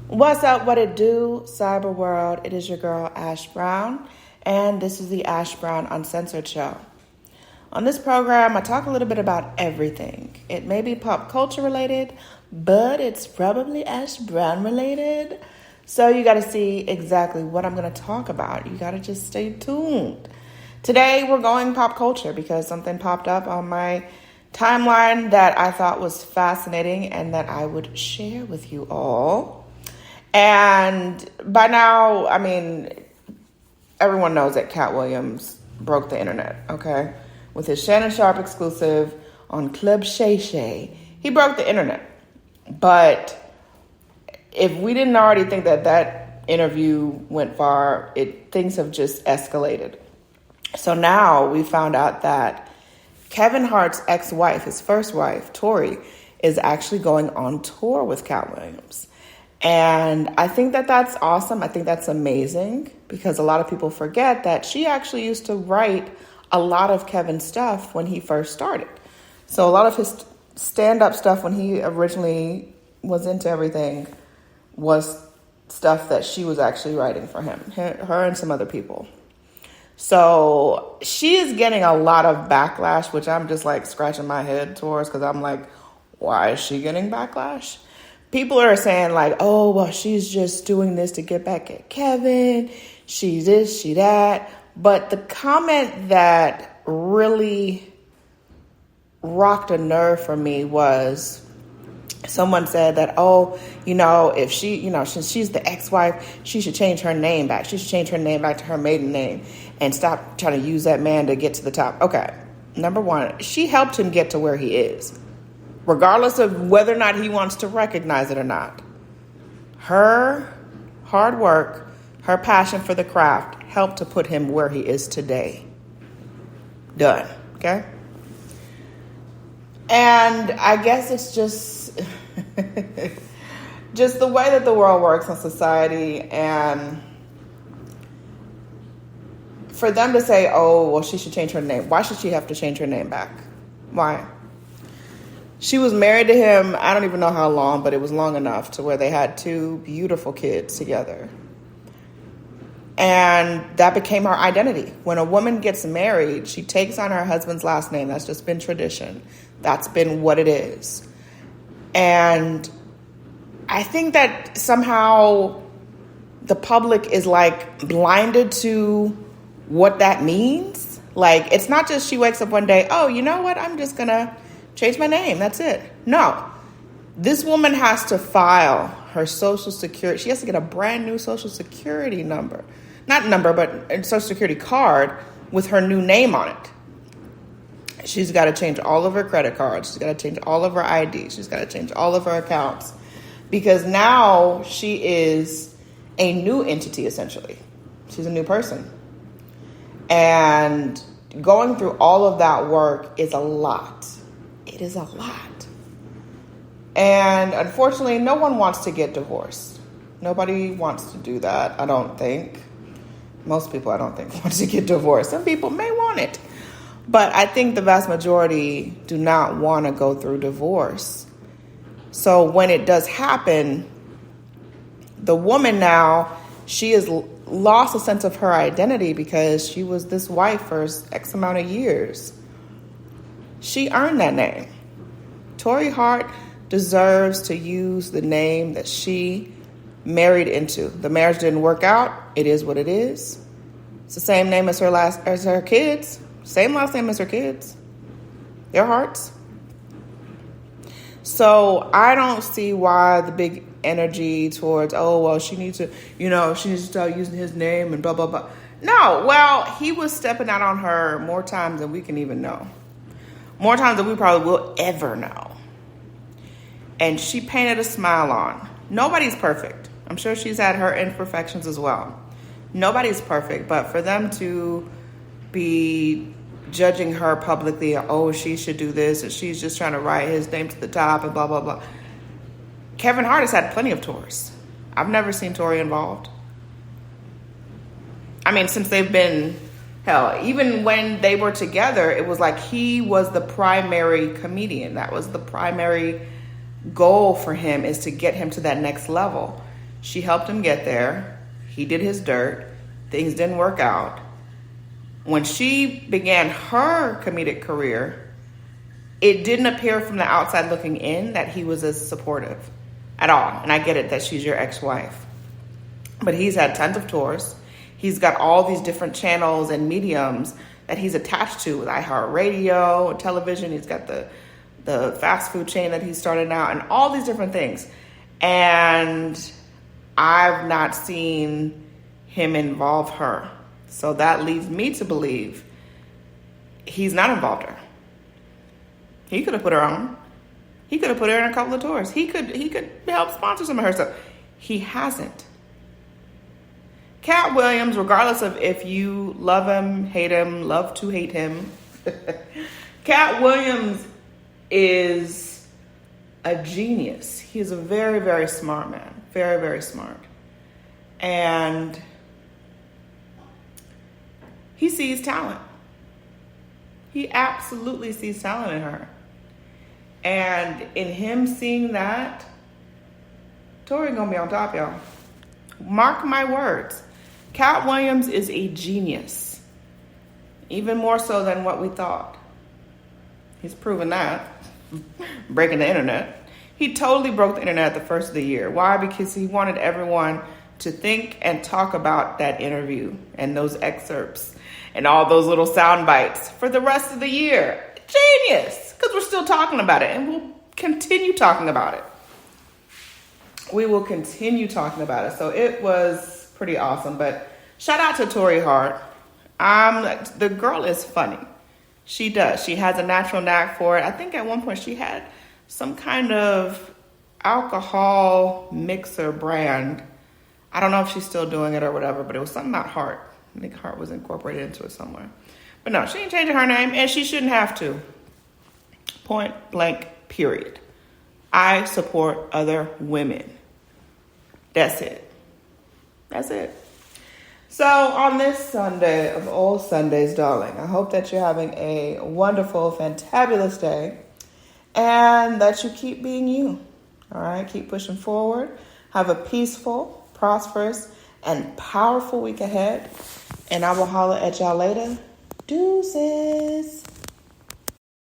What's up, what it do, cyber world? It is your girl, Ash Brown, and this is the Ash Brown Uncensored Show. On this program, I talk a little bit about everything. It may be pop culture related, but it's probably Ash Brown related. So you got to see exactly what I'm going to talk about. You got to just stay tuned. Today, we're going pop culture because something popped up on my timeline that I thought was fascinating and that I would share with you all. And by now, I mean, everyone knows that Cat Williams broke the internet, okay? With his Shannon Sharp exclusive on Club Shay Shay. He broke the internet. But if we didn't already think that that interview went far, things have just escalated. So now we found out that Kevin Hart's ex-wife, his first wife, Torrei, is actually going on tour with Cat Williams. And I think that that's awesome. I think that's amazing because a lot of people forget that she actually used to write a lot of Kevin's stuff when he first started. So a lot of his stand-up stuff when he originally was into everything was stuff that she was actually writing for him, her and some other people. So she is getting a lot of backlash, which I'm just like scratching my head towards because I'm like, why is she getting backlash? People are saying like, oh, well, she's just doing this to get back at Kevin. She this, she that. But the comment that really rocked a nerve for me was someone said that, oh, if she, since she's the ex-wife, she should change her name back. She should change her name back to her maiden name and stop trying to use that man to get to the top. Okay, number one, she helped him get to where he is, regardless of whether or not he wants to recognize it or not. Her hard work, her passion for the craft helped to put him where he is today. Done, okay? And I guess it's just just the way that the world works in society, and for them to say, oh, well, she should change her name. Why should she have to change her name back? Why? She was married to him, I don't even know how long, but it was long enough to where they had two beautiful kids together. And that became her identity. When a woman gets married, she takes on her husband's last name. That's just been tradition. That's been what it is. And I think that somehow the public is like blinded to what that means. Like, it's not just she wakes up one day, oh, you know what? I'm just going to change my name. That's it. No. This woman has to file her Social Security. She has to get a brand new Social Security number. Not number, but a Social Security card with her new name on it. She's got to change all of her credit cards. She's got to change all of her IDs. She's got to change all of her accounts. Because now she is a new entity, essentially. She's a new person. And going through all of that work is a lot. It is a lot. And unfortunately, no one wants to get divorced. Nobody wants to do that, I don't think. Most people, I don't think, want to get divorced. Some people may want it. But I think the vast majority do not want to go through divorce. So when it does happen, the woman now, she has lost a sense of her identity because she was this wife for X amount of years. She earned that name. Torrei Hart deserves to use the name that she married into. The marriage didn't work out. It is what it is. It's the same name as her kids. Same last name as her kids. They're Harts. So I don't see why the big energy towards, oh, well, she needs to start using his name and blah, blah, blah. No, well, he was stepping out on her more times than we can even know. More times than we probably will ever know. And she painted a smile on. Nobody's perfect. I'm sure she's had her imperfections as well. Nobody's perfect, but for them to be judging her publicly, oh, she should do this, and she's just trying to write his name to the top and blah, blah, blah. Kevin Hart has had plenty of tours. I've never seen Torrei involved. I mean, since they've been, hell, even when they were together, it was like he was the primary comedian. That was the primary goal for him, is to get him to that next level. She helped him get there. He did his dirt. Things didn't work out. When she began her comedic career, it didn't appear from the outside looking in that he was as supportive at all. And I get it that she's your ex-wife. But he's had tons of tours. He's got all these different channels and mediums that he's attached to with iHeartRadio, television. He's got the fast food chain that he started now and all these different things. And I've not seen him involve her. So that leads me to believe he's not involved her. He could have put her on. He could have put her in a couple of tours. He could help sponsor some of her stuff. He hasn't. Cat Williams, regardless of if you love him, love to hate him, Cat Williams is a genius. He is a very, very smart man. Very, very smart. And he sees talent. He absolutely sees talent in her. And in him seeing that, Torrei gonna be on top, y'all. Mark my words. Cat Williams is a genius. Even more so than what we thought. He's proven that. Breaking the internet. He totally broke the internet the first of the year. Why? Because he wanted everyone to think and talk about that interview and those excerpts and all those little sound bites for the rest of the year. Genius! Because we're still talking about it and we'll continue talking about it. We will continue talking about it. So it was pretty awesome. But shout out to Torrei Hart. The girl is funny. She does. She has a natural knack for it. I think at one point she had some kind of alcohol mixer brand. I don't know if she's still doing it or whatever, but it was something about Hart. I think Hart was incorporated into it somewhere. But no, she ain't changing her name, and she shouldn't have to. Point blank, period. I support other women. That's it. That's it. So on this Sunday of all Sundays, darling, I hope that you're having a wonderful, fantabulous day and that you keep being you. All right, keep pushing forward. Have a peaceful, prosperous, and powerful week ahead. And I will holler at y'all later. Deuces.